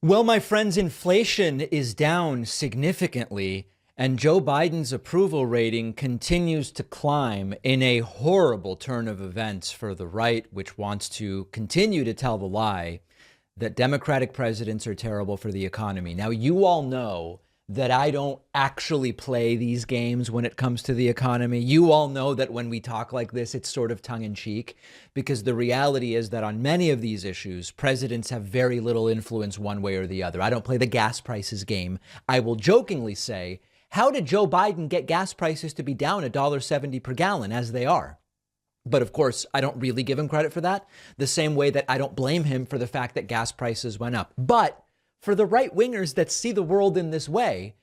Well, my friends, inflation is down significantly, and Joe Biden's approval rating continues to climb in a horrible turn of events for the right, which wants to continue to tell the lie that Democratic presidents are terrible for the economy. Now, you all know that I don't actually play these games when it comes to the economy. You all know that when we talk like this, it's sort of tongue in cheek, because the reality is that on many of these issues, presidents have very little influence one way or the other. I don't play the gas prices game. I will jokingly say, how did Joe Biden get gas prices to be down $1.70 per gallon as they are? But of course, I don't really give him credit for that, the same way that I don't blame him for the fact that gas prices went up. But for the right wingers that see the world in this way,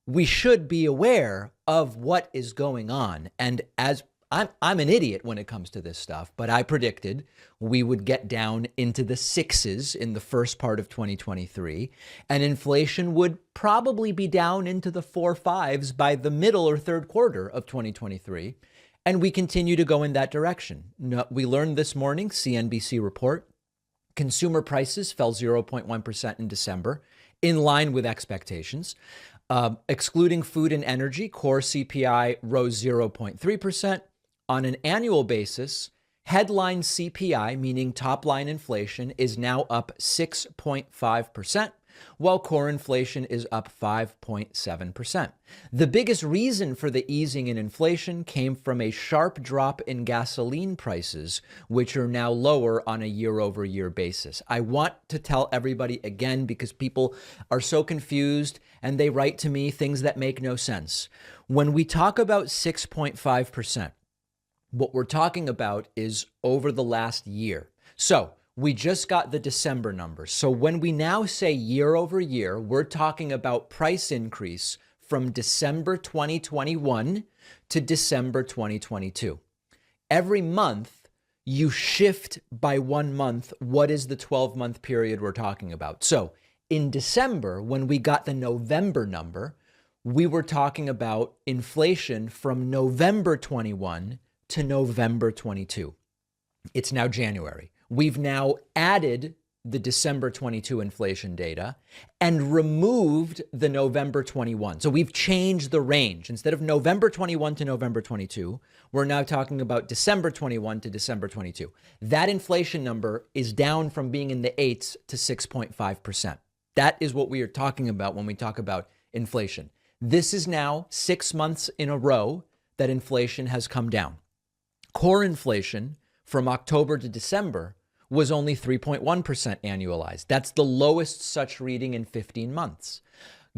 we should be aware of what is going on. And as I'm an idiot when it comes to this stuff, but I predicted we would get down into the sixes in the first part of 2023, and inflation would probably be down into the 4.5s by the middle or third quarter of 2023. And we continue to go in that direction. We learned this morning, CNBC report, consumer prices fell 0.1% in December, in line with expectations. Excluding food and energy, core CPI rose 0.3%. On an annual basis, headline CPI, meaning top line inflation, is now up 6.5%. while core inflation is up 5.7%. The biggest reason for the easing in inflation came from a sharp drop in gasoline prices, which are now lower on a year-over-year basis. I want to tell everybody again, because people are so confused and they write to me things that make no sense. When we talk about 6.5%, what we're talking about is over the last year. So we just got the December numbers. So when we now say year over year, we're talking about price increase from December 2021 to December 2022. Every month, you shift by 1 month what is the 12-month period we're talking about. So in December, when we got the November number, we were talking about inflation from November 21 to November 22. It's now January. We've now added the December 22 inflation data and removed the November 21. So we've changed the range. Instead of November 21 to November 22, we're now talking about December 21 to December 22. That inflation number is down from being in the 8s to 6.5%. That is what we are talking about when we talk about inflation. This is now 6 months in a row that inflation has come down. Core inflation from October to December was only 3.1% annualized. That's the lowest such reading in 15 months.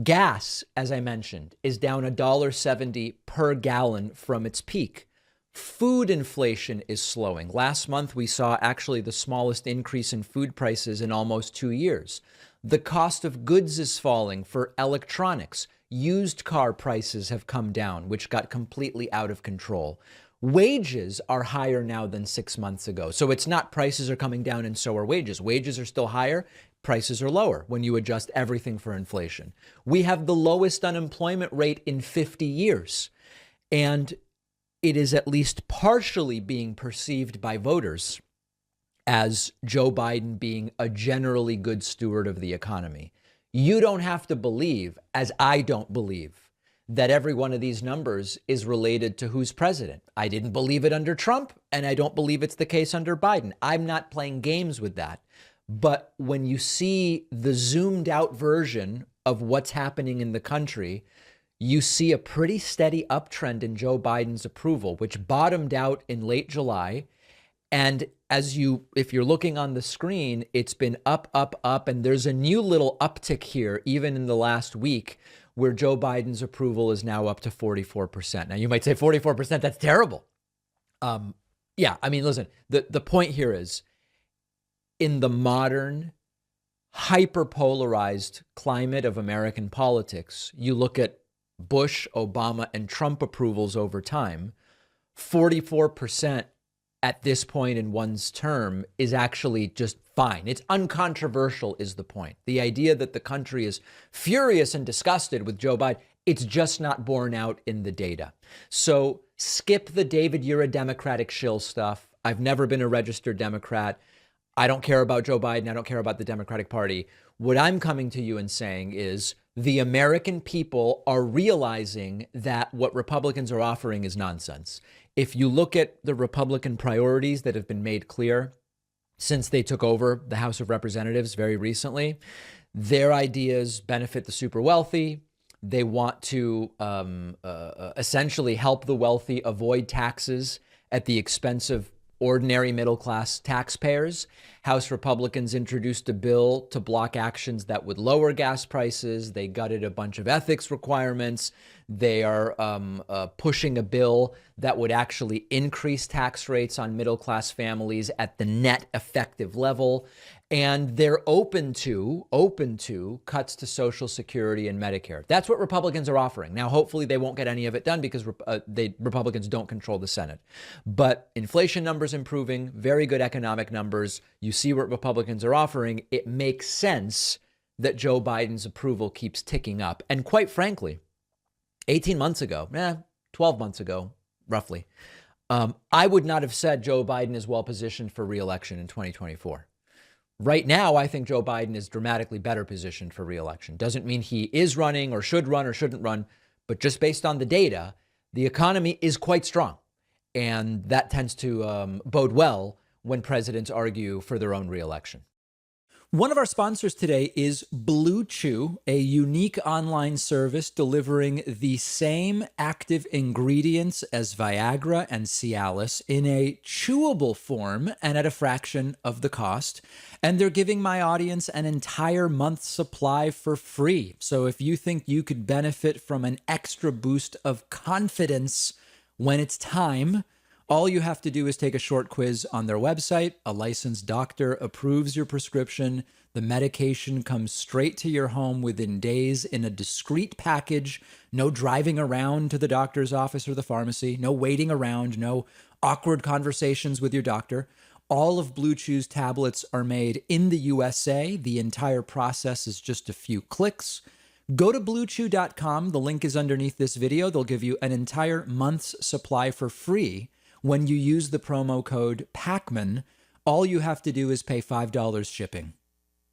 Gas, as I mentioned, is down $1.70 per gallon from its peak. Food inflation is slowing. Last month, we saw actually the smallest increase in food prices in almost 2 years. The cost of goods is falling for electronics. Used car prices have come down, which got completely out of control. Wages are higher now than 6 months ago. So it's not prices are coming down and so are wages. Wages are still higher. Prices are lower when you adjust everything for inflation. We have the lowest unemployment rate in 50 years. And it is at least partially being perceived by voters as Joe Biden being a generally good steward of the economy. You don't have to believe, as I don't believe, that every one of these numbers is related to who's president. I didn't believe it under Trump, and I don't believe it's the case under Biden. I'm not playing games with that. But when you see the zoomed out version of what's happening in the country, you see a pretty steady uptrend in Joe Biden's approval, which bottomed out in late July. And if you're looking on the screen, it's been up, up, up, and there's a new little uptick here, even in the last week, where Joe Biden's approval is now up to 44%. Now, you might say 44%, that's terrible. Yeah, I mean, listen, the point here is, in the modern, hyper-polarized climate of American politics, you look at Bush, Obama, and Trump approvals over time, 44% at this point in one's term is actually just fine. It's uncontroversial is the point. The idea that the country is furious and disgusted with Joe Biden, it's just not borne out in the data. So skip the David, you're a Democratic shill stuff. I've never been a registered Democrat. I don't care about Joe Biden. I don't care about the Democratic Party. What I'm coming to you and saying is the American people are realizing that what Republicans are offering is nonsense. If you look at the Republican priorities that have been made clear since they took over the House of Representatives very recently, their ideas benefit the super wealthy. They want to essentially help the wealthy avoid taxes at the expense of ordinary middle class taxpayers. House Republicans introduced a bill to block actions that would lower gas prices. They gutted a bunch of ethics requirements. They are pushing a bill that would actually increase tax rates on middle class families at the net effective level. And they're open to cuts to Social Security and Medicare. That's what Republicans are offering. Now, hopefully they won't get any of it done because Republicans don't control the Senate. But inflation numbers improving, very good economic numbers. You see what Republicans are offering. It makes sense that Joe Biden's approval keeps ticking up. And quite frankly, 18 months ago, 12 months ago, roughly, I would not have said Joe Biden is well positioned for re-election in 2024. Right now, I think Joe Biden is dramatically better positioned for re-election. Doesn't mean he is running or shouldn't run, but just based on the data, the economy is quite strong. And that tends to bode well when presidents argue for their own re-election. One of our sponsors today is Blue Chew, a unique online service delivering the same active ingredients as Viagra and Cialis in a chewable form and at a fraction of the cost. And they're giving my audience an entire month's supply for free. So if you think you could benefit from an extra boost of confidence when it's time, all you have to do is take a short quiz on their website. A licensed doctor approves your prescription. The medication comes straight to your home within days in a discreet package. No driving around to the doctor's office or the pharmacy. No waiting around. No awkward conversations with your doctor. All of Blue Chew's tablets are made in the USA. The entire process is just a few clicks. Go to BlueChew.com. The link is underneath this video. They'll give you an entire month's supply for free when you use the promo code PACMAN. All you have to do is pay $5 shipping.